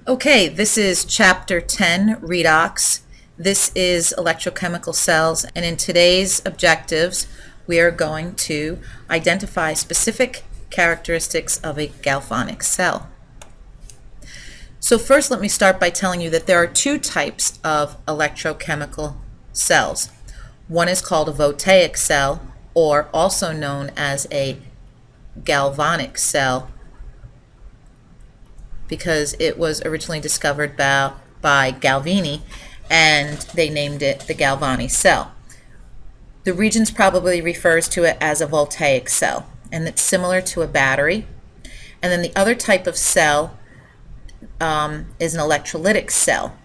Okay, this is Chapter 10, Redox. This is electrochemical cells, and in today's objectives, we are going to identify specific characteristics of a galvanic cell. So first, let me start by telling you that there are two types of electrochemical cells. One is called a Voltaic cell, or also known as a galvanic cell, because it was originally discovered by Galvini, and they named it the Galvanic cell. The Regents probably refers to it as a Voltaic cell, and it's similar to a battery. And then the other type of cell is an electrolytic cell.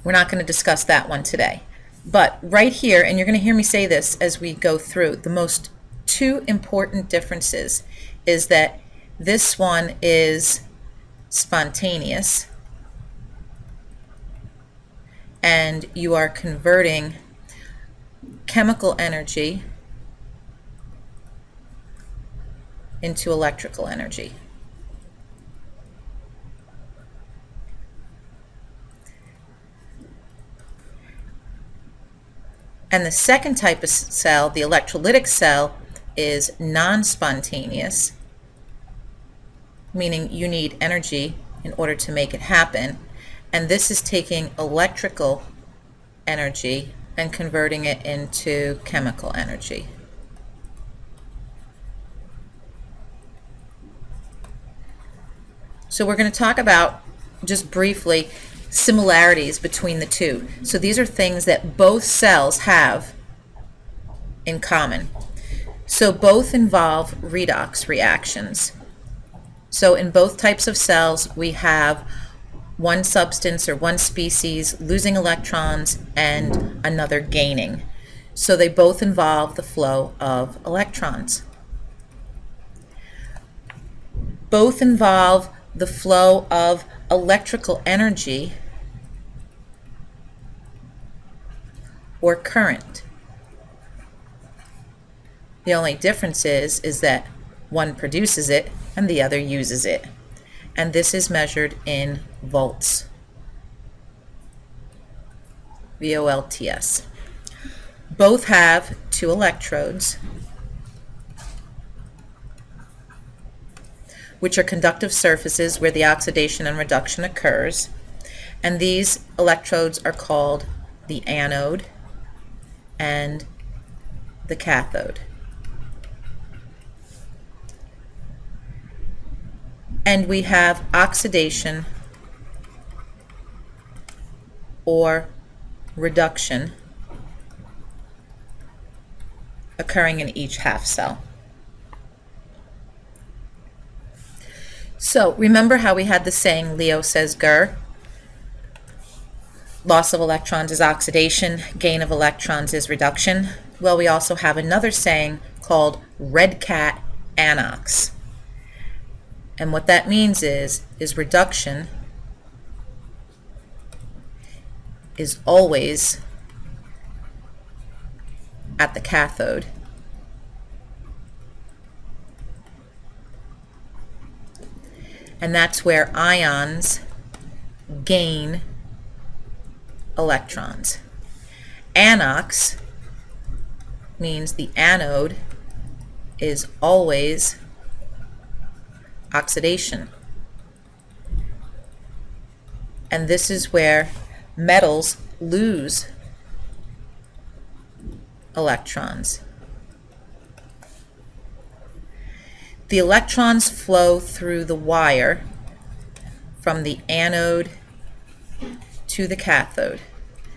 We're not going to discuss that one today. But right here, and you're going to hear me say this as we go through, the most two important differences is that this one is spontaneous, and you are converting chemical energy into electrical energy. And the second type of cell, the electrolytic cell, is non-spontaneous, meaning you need energy in order to make it happen. And this is taking electrical energy and converting it into chemical energy. So we're going to talk about, just briefly, similarities between the two. So these are things that both cells have in common. So both involve redox reactions. So in both types of cells, we have one substance or one species losing electrons and another gaining. So they both involve the flow of electrons. Both involve the flow of electrical energy or current. The only difference is that one produces it and the other uses it. And this is measured in volts. V-O-L-T-S. Both have two electrodes, which are conductive surfaces where the oxidation and reduction occurs. And these electrodes are called the anode and the cathode. And we have oxidation or reduction occurring in each half cell. So remember how we had the saying, Leo says Ger? Loss of electrons is oxidation, gain of electrons is reduction. Well, we also have another saying called red cat anox. And what that means is reduction is always at the cathode. And that's where ions gain electrons. Anox means the anode is always oxidation. And this is where metals lose electrons. The electrons flow through the wire from the anode to the cathode.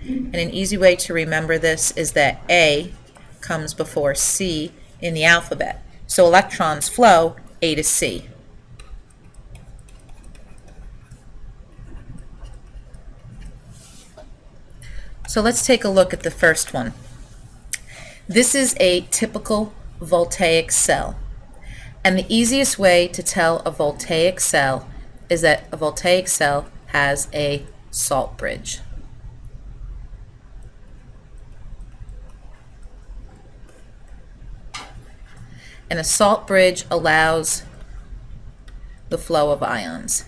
And an easy way to remember this is that A comes before C in the alphabet. So electrons flow A to C. So let's take a look at the first one. This is a typical Voltaic cell. And the easiest way to tell a Voltaic cell is that a Voltaic cell has a salt bridge. And a salt bridge allows the flow of ions.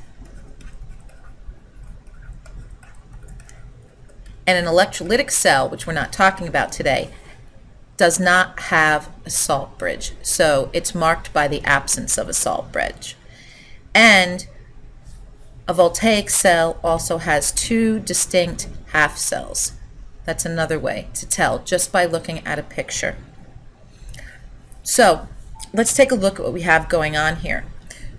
And an electrolytic cell, which we're not talking about today, does not have a salt bridge. So it's marked by the absence of a salt bridge. And a voltaic cell also has two distinct half cells. That's another way to tell just by looking at a picture. So let's take a look at what we have going on here.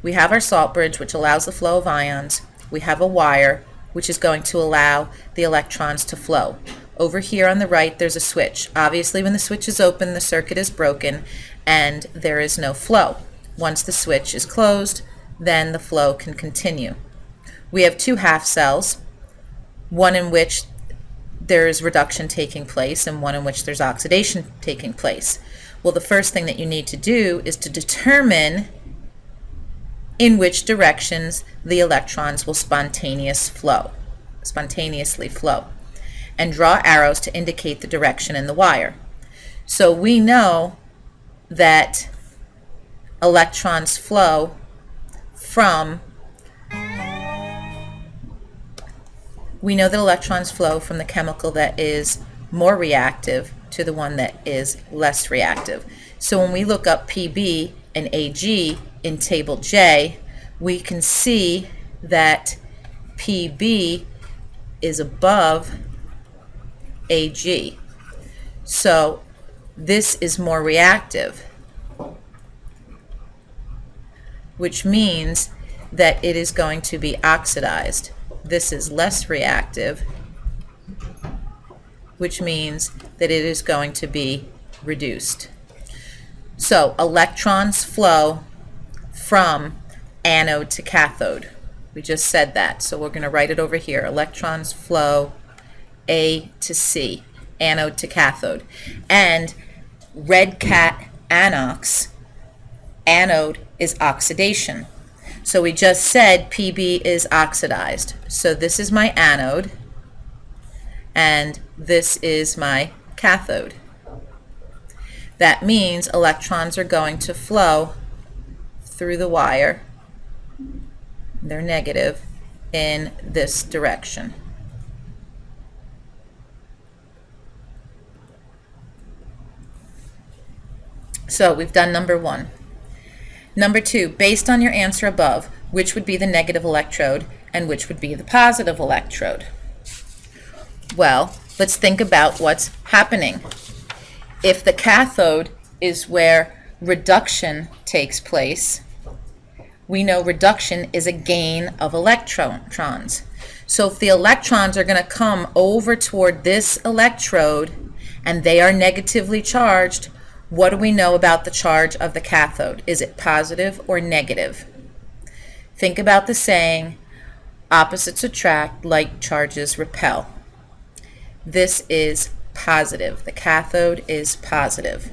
We have our salt bridge, which allows the flow of ions. We have a wire, which is going to allow the electrons to flow. Over here on the right, there's a switch. Obviously, when the switch is open, the circuit is broken and there is no flow. Once the switch is closed, then the flow can continue. We have two half cells, one in which there is reduction taking place and one in which there's oxidation taking place. Well, the first thing that you need to do is to determine in which directions the electrons will spontaneously flow, and draw arrows to indicate the direction in the wire. So we know that electrons flow from the chemical that is more reactive to the one that is less reactive. So when we look up PB and AG in Table J, we can see that PB is above AG. So this is more reactive, which means that it is going to be oxidized. This is less reactive, which means that it is going to be reduced. So electrons flow from anode to cathode. We just said that, so we're going to write it over here. Electrons flow A to C, anode to cathode. And red cat anox, anode is oxidation. So we just said PB is oxidized. So this is my anode, and this is my cathode. That means electrons are going to flow through the wire, they're negative, in this direction. So we've done number one. Number two, based on your answer above, which would be the negative electrode and which would be the positive electrode? Well, let's think about what's happening. If the cathode is where reduction takes place, we know reduction is a gain of electrons. So if the electrons are going to come over toward this electrode and they are negatively charged, what do we know about the charge of the cathode? Is it positive or negative? Think about the saying, opposites attract, like charges repel. This is positive. The cathode is positive,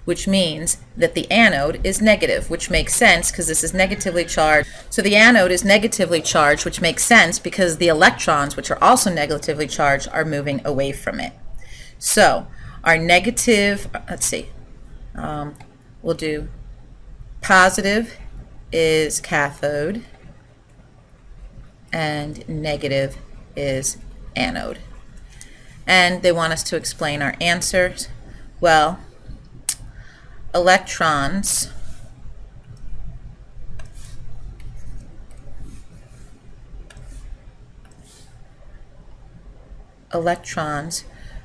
which means that the anode is negative, which makes sense because this is negatively charged. So the anode is negatively charged, which makes sense because the electrons, which are also negatively charged, are moving away from it. So our negative, we'll do positive is cathode and negative is anode. And they want us to explain our answers. Well, electrons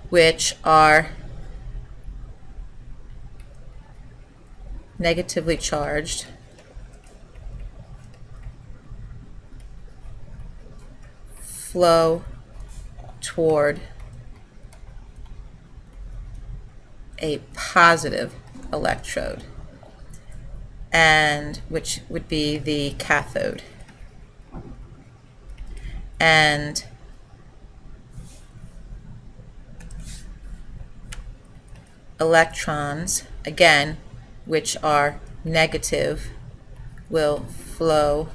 which are negatively charged flow toward a positive electrode, and which would be the cathode. And electrons, again, which are negative, will flow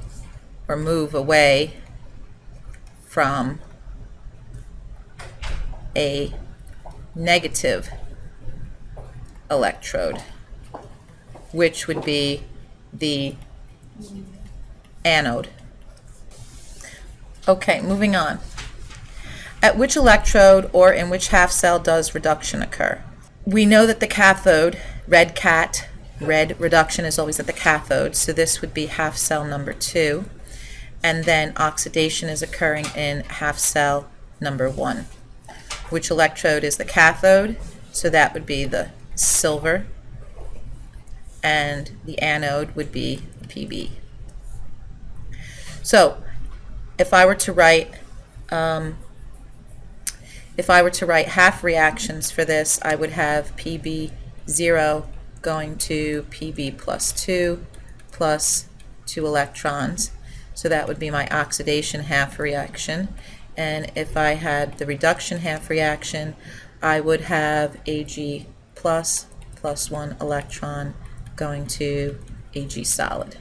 or move away from a negative electrode, which would be the anode. Okay, moving on. At which electrode or in which half cell does reduction occur? We know that the cathode, red reduction is always at the cathode, so this would be half cell number 2. And then oxidation is occurring in half cell number 1. Which electrode is the cathode? So that would be the silver, and the anode would be Pb. So if I were to write half reactions for this, I would have Pb0 going to Pb plus 2 plus 2 electrons. So that would be my oxidation half reaction. And if I had the reduction half reaction, I would have Ag plus 1 electron going to Ag solid.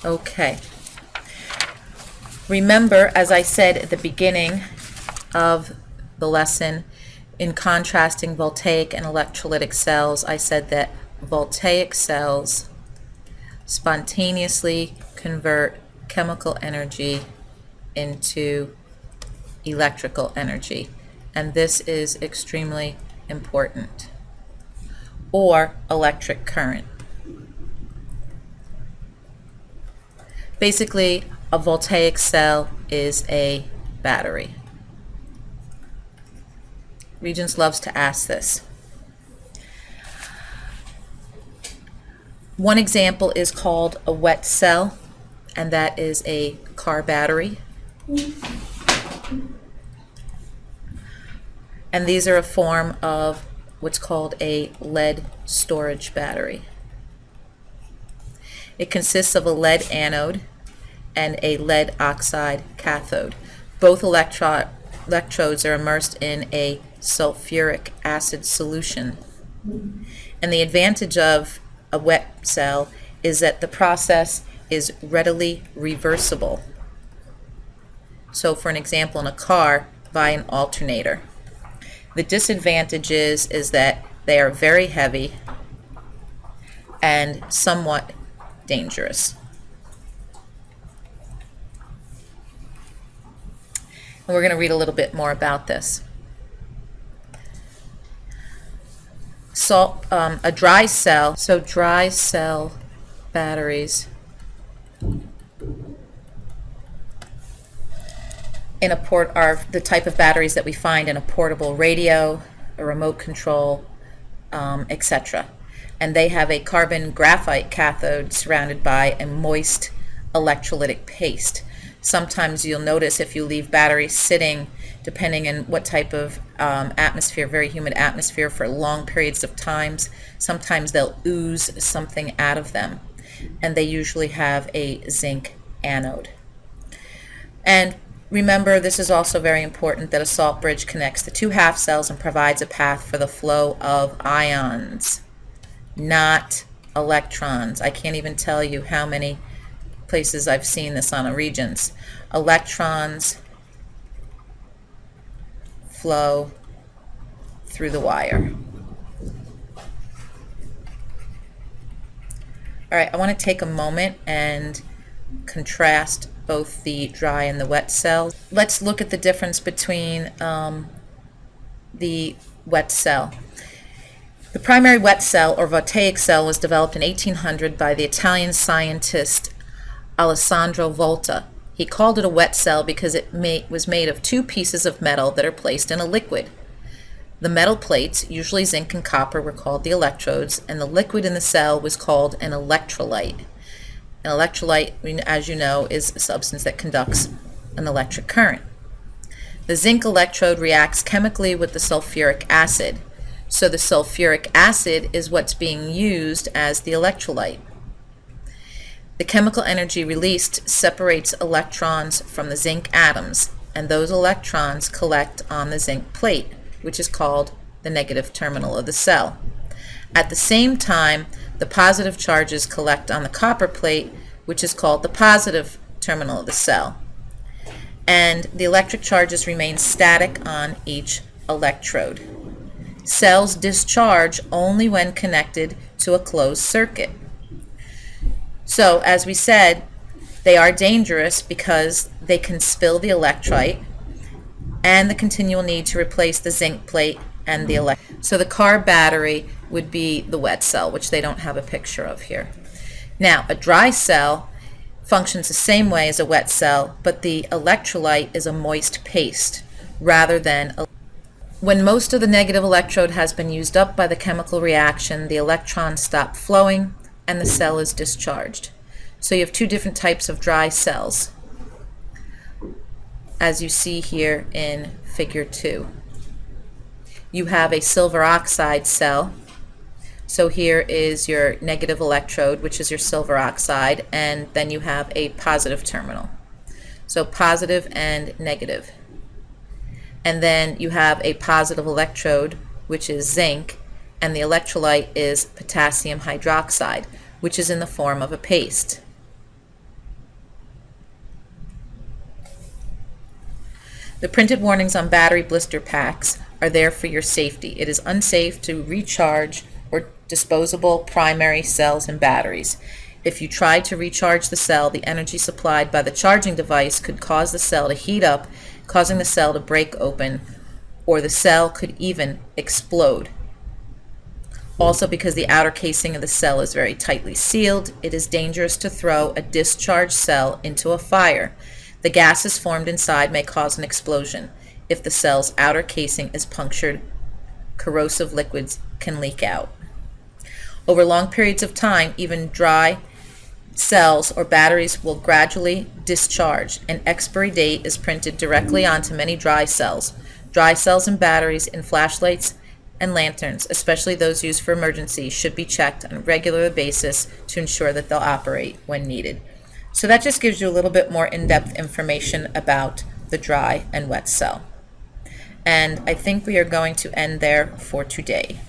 Okay. Remember, as I said at the beginning of the lesson, in contrasting voltaic and electrolytic cells, I said that voltaic cells spontaneously convert chemical energy into electrical energy, and this is extremely important, or electric current. Basically, a voltaic cell is a battery. Regents loves to ask this. One example is called a wet cell, and that is a car battery. And these are a form of what's called a lead storage battery. It consists of a lead anode and a lead oxide cathode. Both electrodes are immersed in a sulfuric acid solution. And the advantage of a wet cell is that the process is readily reversible. So for an example, in a car, by an alternator. The disadvantage is that they are very heavy and somewhat dangerous. And we're going to read a little bit more about this. A dry cell, so dry cell batteries in a port are the type of batteries that we find in a portable radio, a remote control, etc. And they have a carbon graphite cathode surrounded by a moist electrolytic paste. Sometimes you'll notice if you leave batteries sitting, depending on what type of atmosphere, very humid atmosphere, for long periods of times, sometimes they'll ooze something out of them. And they usually have a zinc anode. And remember, this is also very important, that a salt bridge connects the two half cells and provides a path for the flow of ions, not electrons. I can't even tell you how many places I've seen this on a Regents. Electrons flow through the wire. All right, I want to take a moment and contrast both the dry and the wet cells. Let's look at the difference between the wet cell. The primary wet cell, or Voltaic cell, was developed in 1800 by the Italian scientist Alessandro Volta. He called it a wet cell because it was made of two pieces of metal that are placed in a liquid. The metal plates, usually zinc and copper, were called the electrodes, and the liquid in the cell was called an electrolyte. An electrolyte, as you know, is a substance that conducts an electric current. The zinc electrode reacts chemically with the sulfuric acid, so the sulfuric acid is what's being used as the electrolyte. The chemical energy released separates electrons from the zinc atoms, and those electrons collect on the zinc plate, which is called the negative terminal of the cell. At the same time, the positive charges collect on the copper plate, which is called the positive terminal of the cell. And the electric charges remain static on each electrode. Cells discharge only when connected to a closed circuit. So, as we said, They are dangerous because they can spill the electrolyte and the continual need to replace the zinc plate and the electrolyte. So the car battery would be the wet cell, which they don't have a picture of here. Now, a dry cell functions the same way as a wet cell, but the electrolyte is a moist paste rather than a. When most of the negative electrode has been used up by the chemical reaction, the electrons stop flowing and the cell is discharged. So you have two different types of dry cells, as you see here in figure 2. You have a silver oxide cell. So here is your negative electrode, which is your silver oxide, and then you have a positive terminal. So positive and negative. And then you have a positive electrode, which is zinc, and the electrolyte is potassium hydroxide, which is in the form of a paste. The printed warnings on battery blister packs are there for your safety. It is unsafe to recharge or disposable primary cells and batteries. If you try to recharge the cell, the energy supplied by the charging device could cause the cell to heat up, causing the cell to break open, or the cell could even explode. Also, because the outer casing of the cell is very tightly sealed, it is dangerous to throw a discharged cell into a fire. The gases formed inside may cause an explosion. If the cell's outer casing is punctured, corrosive liquids can leak out. Over long periods of time, even dry cells or batteries will gradually discharge. An expiry date is printed directly onto many dry cells. Dry cells and batteries in flashlights and lanterns, especially those used for emergencies, should be checked on a regular basis to ensure that they'll operate when needed. So that just gives you a little bit more in-depth information about the dry and wet cell. And I think we are going to end there for today.